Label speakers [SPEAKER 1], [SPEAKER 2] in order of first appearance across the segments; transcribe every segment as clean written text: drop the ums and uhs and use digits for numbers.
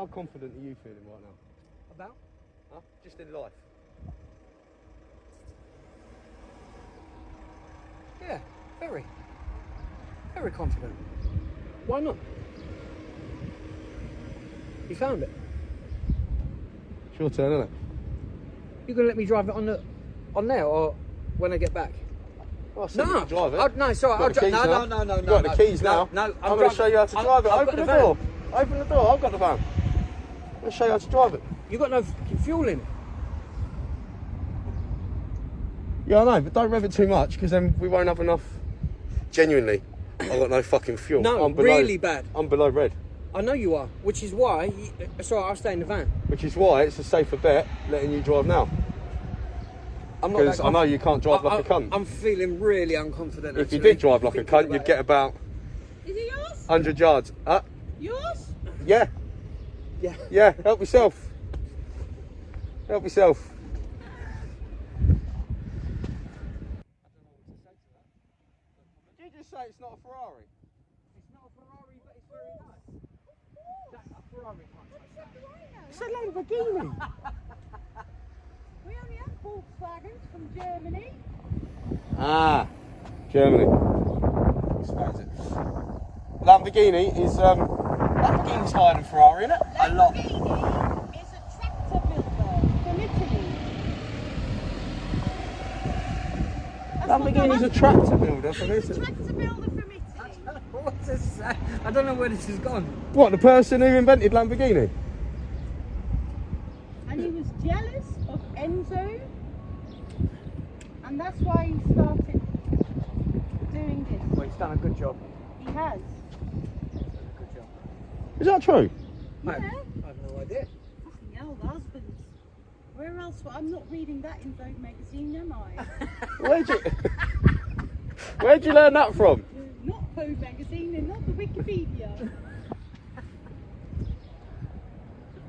[SPEAKER 1] How confident are you feeling right now?
[SPEAKER 2] About?
[SPEAKER 1] Huh? Just in life?
[SPEAKER 2] Yeah, very. Very confident. Why not? You found it.
[SPEAKER 1] It's your turn, isn't it?
[SPEAKER 2] You gonna let me drive it on there or when I get back?
[SPEAKER 1] Well, I said you can drive it.
[SPEAKER 2] No, sorry. I'll drive. No.
[SPEAKER 1] You've got the keys now.
[SPEAKER 2] No,
[SPEAKER 1] I'm going to show you how to drive it. Open the door. Open the door. I've got the van. I'm going to show you how to drive it.
[SPEAKER 2] You got no fuel in it.
[SPEAKER 1] Yeah, I know, but don't rev it too much because then we won't have enough. Genuinely, I've got no fucking fuel.
[SPEAKER 2] No,
[SPEAKER 1] I'm below,
[SPEAKER 2] really bad.
[SPEAKER 1] I'm below red.
[SPEAKER 2] I know you are, which is why. Sorry, I'll stay in the van.
[SPEAKER 1] Which is why it's a safer bet letting you drive now.
[SPEAKER 2] I'm not
[SPEAKER 1] Because I know you can't drive like a cunt.
[SPEAKER 2] I'm feeling really unconfident.
[SPEAKER 1] If you did drive like a cunt, you'd get about.
[SPEAKER 3] Is it yours?
[SPEAKER 1] 100 yards.
[SPEAKER 3] Yours?
[SPEAKER 1] Yeah.
[SPEAKER 2] Yeah.
[SPEAKER 1] Yeah, help yourself. Help yourself. Did you just say it's not a Ferrari?
[SPEAKER 2] It's not a Ferrari, but it's very nice. That's a Ferrari.
[SPEAKER 1] It's a Lamborghini.
[SPEAKER 3] We only have Volkswagens from Germany.
[SPEAKER 1] Ah, Germany. Explains it. Lamborghini is Lamborghini's higher than Ferrari, isn't it?
[SPEAKER 2] A lot.
[SPEAKER 3] Lamborghini is a tractor builder from Italy.
[SPEAKER 1] Lamborghini's a tractor builder from
[SPEAKER 3] It's a
[SPEAKER 1] Italy.
[SPEAKER 3] tractor builder from Italy.
[SPEAKER 2] What's this? I don't know where this has gone.
[SPEAKER 1] What, the person who invented Lamborghini?
[SPEAKER 3] And he was jealous of Enzo. And that's why he started doing this.
[SPEAKER 2] Well, he's done a good job.
[SPEAKER 3] He has.
[SPEAKER 2] Good job.
[SPEAKER 1] Is that true?
[SPEAKER 3] Yeah.
[SPEAKER 2] I have no idea.
[SPEAKER 3] Fucking hell, the husbands. Where else? I'm not reading that in Vogue magazine, am I?
[SPEAKER 1] Where'd you learn that from?
[SPEAKER 3] Not Vogue magazine and not the Wikipedia.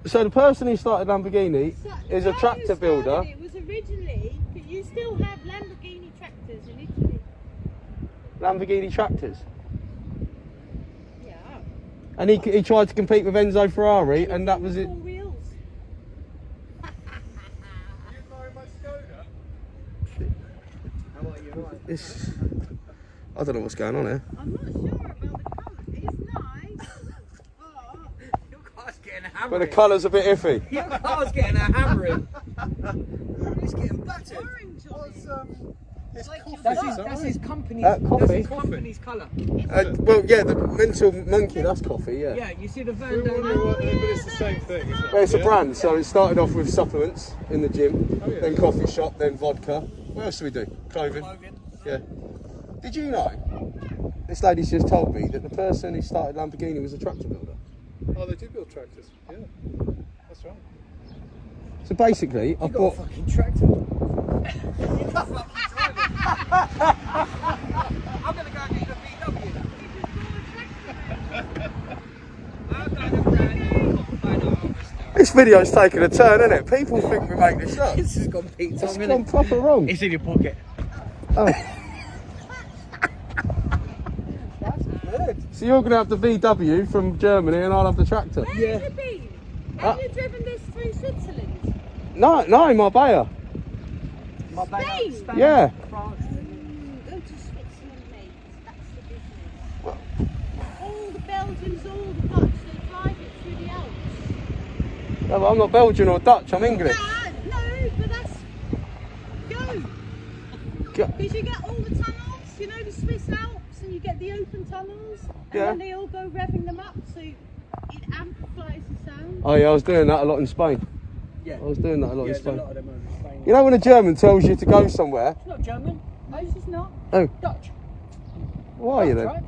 [SPEAKER 1] So the person who started Lamborghini
[SPEAKER 3] So,
[SPEAKER 1] is a
[SPEAKER 3] how
[SPEAKER 1] tractor
[SPEAKER 3] you started
[SPEAKER 1] builder.
[SPEAKER 3] It was originally, you still have Lamborghini tractors in Italy.
[SPEAKER 1] Lamborghini tractors.
[SPEAKER 3] Yeah.
[SPEAKER 1] And he tried to compete with Enzo Ferrari, and that was it.
[SPEAKER 3] Four wheels.
[SPEAKER 2] How are you? Right.
[SPEAKER 1] It's, I don't know what's going on here.
[SPEAKER 3] I'm not sure about the colour. It's nice. Oh,
[SPEAKER 2] Your car's getting a hammer.
[SPEAKER 1] But the colour's a bit iffy.
[SPEAKER 2] Your car's getting a hammering. It's getting battered.
[SPEAKER 3] orange on it.
[SPEAKER 4] It's coffee.
[SPEAKER 2] That's his company's.
[SPEAKER 1] Coffee?
[SPEAKER 2] That's his company's colour.
[SPEAKER 1] Well, yeah, the mental monkey, that's coffee, yeah.
[SPEAKER 2] Yeah, you see the van
[SPEAKER 4] We
[SPEAKER 2] down
[SPEAKER 4] wonder
[SPEAKER 2] there.
[SPEAKER 4] what, but it's the same thing, isn't it?
[SPEAKER 1] Well, it's a
[SPEAKER 4] Yeah.
[SPEAKER 1] brand, so it started off with supplements in the gym,
[SPEAKER 4] Oh, yeah.
[SPEAKER 1] then coffee shop, then vodka. What else do we do? Clothing.
[SPEAKER 2] Clothing.
[SPEAKER 1] Yeah. Did you know? This lady's just told me that the person who started Lamborghini was a tractor builder.
[SPEAKER 4] Oh, they do build tractors. Yeah, that's right.
[SPEAKER 1] So basically, I
[SPEAKER 2] You got a
[SPEAKER 1] bought.
[SPEAKER 2] fucking tractor. You got a fucking trailer. I'm gonna go and get the VW. I'm going to brand new.
[SPEAKER 1] This video's taken a turn, isn't it? People think we make this up.
[SPEAKER 2] This has gone Pete
[SPEAKER 1] It's
[SPEAKER 2] Tom,
[SPEAKER 1] gone
[SPEAKER 2] innit?
[SPEAKER 1] proper wrong.
[SPEAKER 2] It's in your pocket.
[SPEAKER 1] Oh.
[SPEAKER 2] That's good.
[SPEAKER 1] So you're going to have the VW from Germany and I'll have the tractor?
[SPEAKER 3] Where
[SPEAKER 2] Yeah.
[SPEAKER 3] have you been? Have you driven this through Switzerland?
[SPEAKER 1] No, Marbella.
[SPEAKER 3] Spain?
[SPEAKER 2] Spain.
[SPEAKER 1] Yeah.
[SPEAKER 2] France.
[SPEAKER 3] Go to Switzerland, mate. That's the business. All the Belgians, all the Dutch, they drive it through the Alps.
[SPEAKER 1] No, but I'm not Belgian or Dutch, I'm English.
[SPEAKER 3] No, but that's... Go!
[SPEAKER 1] Go.
[SPEAKER 3] Because you get all the tunnels, you know, the Swiss Alps, and you get the open tunnels, and
[SPEAKER 1] Yeah.
[SPEAKER 3] then they all go revving them up, so it amplifies the sound.
[SPEAKER 1] Oh yeah, I was doing that a lot in Spain.
[SPEAKER 2] Yeah.
[SPEAKER 1] I was doing that a lot in
[SPEAKER 2] There's a
[SPEAKER 1] Spain.
[SPEAKER 2] lot of them over in Spain.
[SPEAKER 1] You know when a German tells you to go somewhere?
[SPEAKER 2] It's not German.
[SPEAKER 3] No, it's not.
[SPEAKER 1] Oh,
[SPEAKER 2] Dutch.
[SPEAKER 1] why are you then?
[SPEAKER 2] Right?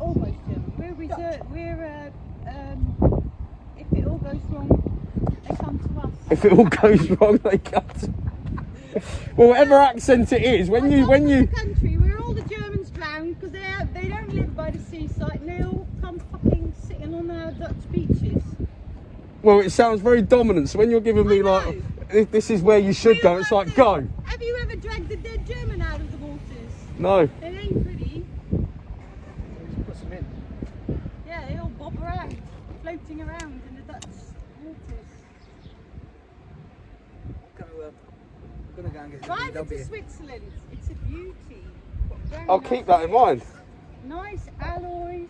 [SPEAKER 3] Almost German. We're reserved. If it all goes wrong, they come to us.
[SPEAKER 1] If it all goes wrong, they cut. Well, whatever accent it is, when you
[SPEAKER 3] country, we're all the Germans drowned because they don't live by the seaside and they all come fucking sitting on our Dutch beaches.
[SPEAKER 1] well, it sounds very dominant. So when you're giving me
[SPEAKER 3] I
[SPEAKER 1] like, this is where you should go, it's like go.
[SPEAKER 3] Have you ever dragged a dead German out of the waters?
[SPEAKER 1] No.
[SPEAKER 3] It ain't pretty.
[SPEAKER 2] Put some in.
[SPEAKER 3] Yeah, they all bob around, floating around in the Dutch
[SPEAKER 2] Gonna go and get
[SPEAKER 3] Drive
[SPEAKER 2] the
[SPEAKER 3] it to
[SPEAKER 2] BMW.
[SPEAKER 3] Switzerland. It's a beauty. Very
[SPEAKER 1] I'll
[SPEAKER 3] nice.
[SPEAKER 1] keep that in mind.
[SPEAKER 3] Nice alloys.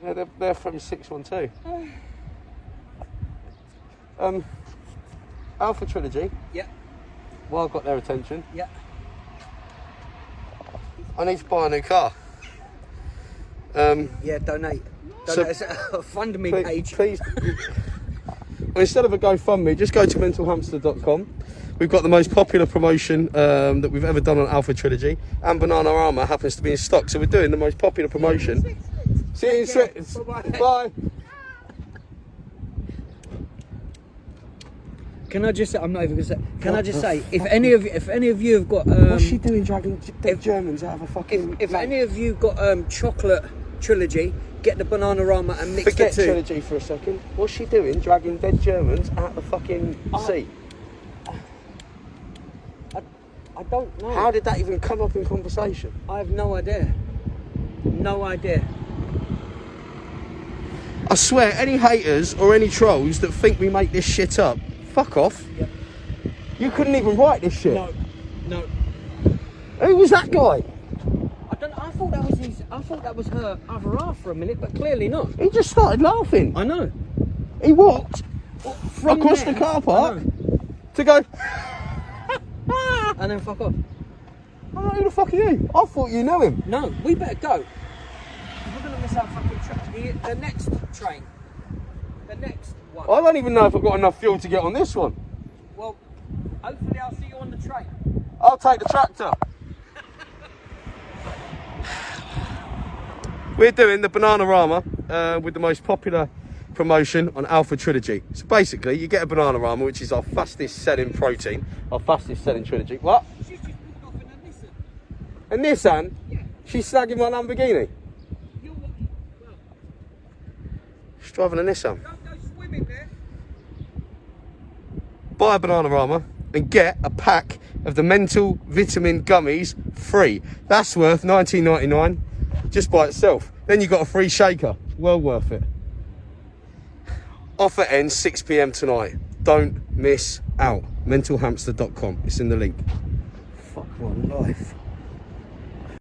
[SPEAKER 1] Yeah, they're from 612. Alpha Trilogy.
[SPEAKER 2] Yeah,
[SPEAKER 1] Well, I got their attention.
[SPEAKER 2] yeah.
[SPEAKER 1] I need to buy a new car.
[SPEAKER 2] Yeah, donate.
[SPEAKER 1] So-
[SPEAKER 2] Donate. It's a fund me
[SPEAKER 1] Please,
[SPEAKER 2] page.
[SPEAKER 1] please well, instead of a GoFundMe, just go to mentalhamster.com. We've got the most popular promotion that we've ever done on Alpha Trilogy, and Bananarama happens to be in stock, so we're doing the most popular promotion. See you in Switzerland.
[SPEAKER 2] Bye-bye.
[SPEAKER 1] Bye.
[SPEAKER 2] Can I just say? I'm not even gonna say. Can I just say, if any of you have got
[SPEAKER 1] What's she doing, dragging dead Germans out of a fucking?
[SPEAKER 2] if any of you got chocolate trilogy, get the Bananarama and mix
[SPEAKER 1] Forget
[SPEAKER 2] the two.
[SPEAKER 1] Trilogy for a second. What's she doing, dragging dead Germans out the fucking seat?
[SPEAKER 2] I don't know.
[SPEAKER 1] How did that even come up in conversation?
[SPEAKER 2] I have no idea. No idea.
[SPEAKER 1] I swear, any haters or any trolls that think we make this shit up, fuck off.
[SPEAKER 2] Yep.
[SPEAKER 1] You couldn't even write this shit.
[SPEAKER 2] No.
[SPEAKER 1] Who was that guy?
[SPEAKER 2] I don't. I thought that was his. I thought that was her other half for a minute, but clearly not.
[SPEAKER 1] He just started laughing.
[SPEAKER 2] I know.
[SPEAKER 1] He walked
[SPEAKER 2] From
[SPEAKER 1] across
[SPEAKER 2] there,
[SPEAKER 1] the car
[SPEAKER 2] I
[SPEAKER 1] park
[SPEAKER 2] know.
[SPEAKER 1] to go,
[SPEAKER 2] And then fuck off.
[SPEAKER 1] oh, who the fuck are you? I thought you knew him.
[SPEAKER 2] No, we better go. We're gonna miss our fucking train. The next train. The next one.
[SPEAKER 1] I don't even know if I've got enough fuel to get on this one.
[SPEAKER 2] Well, hopefully I'll see you on the train.
[SPEAKER 1] I'll take the tractor. We're doing the Bananarama with the most popular promotion on Alpha Trilogy. So basically, you get a Bananarama, which is our fastest selling protein, our fastest selling trilogy. What?
[SPEAKER 2] She's just pulled off in a Nissan.
[SPEAKER 1] A Nissan?
[SPEAKER 2] Yeah.
[SPEAKER 1] She's slagging my Lamborghini.
[SPEAKER 2] You're walking. Well,
[SPEAKER 1] She's driving a Nissan.
[SPEAKER 2] don't go swimming there.
[SPEAKER 1] Buy a Bananarama and get a pack of the mental vitamin gummies free. That's worth $19.99 just by itself. Then you got a free shaker. Well worth it. Offer ends 6 PM tonight. Don't miss out. Mentalhamster.com. It's in the link. Fuck my life.